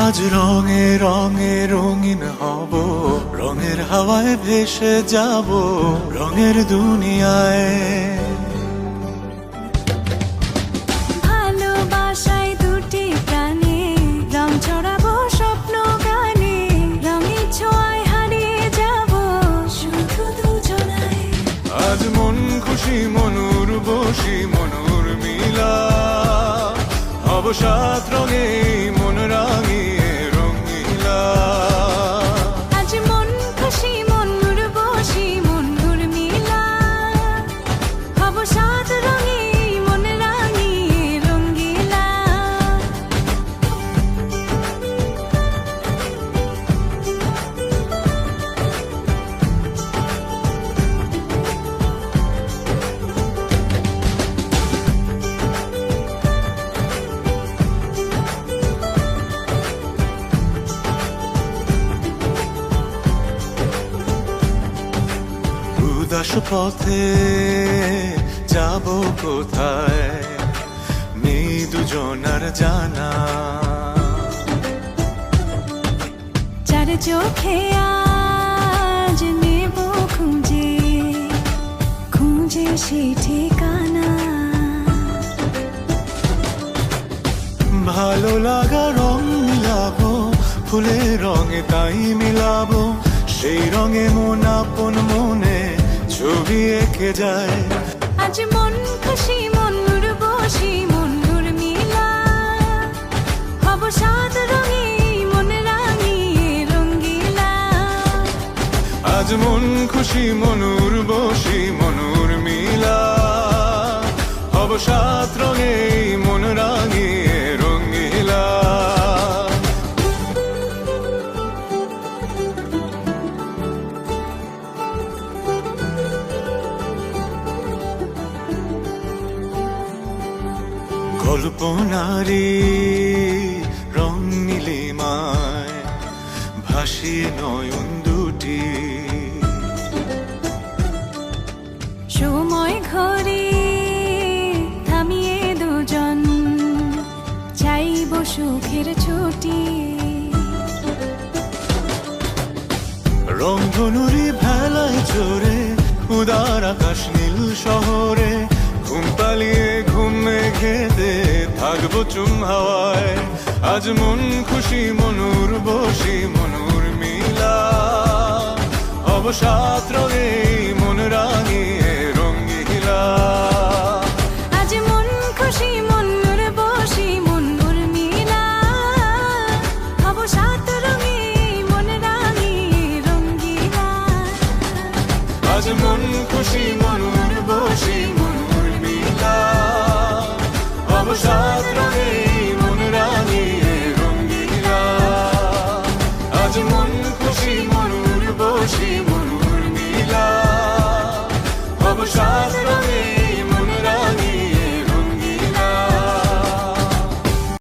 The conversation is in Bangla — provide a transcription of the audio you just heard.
আজ রঙে রঙে রঙিন হব, রঙের হাওয়ায় ভেসে যাব রঙের দুনিয়ায়। ভালোবাসায় দুটি প্রাণে রং ছড়াবো স্বপ্ন গানে, রঙের ছোঁয়ায় হারিয়ে যাব শুধু দুজনায়। আজ মন খুশি মনুর বসি মনুর মিলা, হব সাত রঙে মন রাঙিয়ে রঙিলা। আজ মন খুশি মনুর বসি মনুর মিলা, হব সাত রঙে মন রাঙিয়ে রঙ্গিলা। উদাস পথে যাব কোথায়, নেই দুজনার জানা। চার চোখে আজ নেব খুঁজে খুঁজে সে ঠিকানা। ভালো লাগা রং মিলাবো, ফুলের রঙে তাই মিলাবো, সেই রঙে মন আপন মনে ছবি এঁকে যায়। আজ মন খুশি মনুর বসি মনুর মিলা, হব সাত রঙে মন রাঙিয়ে রঙ্গিলা। আজ মন খুশি মনুর বসি মনুর মিলা, হব সাত রঙে মন রাঙিয়ে রঙিলা। কল্পনারি রং নীলিমায় ভাসিয়ে নয়ন দুটি, সময় ঘরে থামিয়ে দুজন চাইব সুখের ছুটি। রংধনুরি ভেলায় চড়ে উদার আকাশ নীল শহরে, ঘুম পালিয়ে ঘুম মেঘেতে থাকবো চুম হাওয়ায়। আজ মন খুশি মনুর বসি মনুর মিলা, হব সাত রঙে মন রাঙিয়ে রঙ্গিলা। আজ মন খুশি মনুর বসি মনুর মিলা, হব সাত রঙে মন রাঙিয়ে রঙ্গিলা। আজ মন খুশি মনুর বসি মনুর মিলা, হব সাত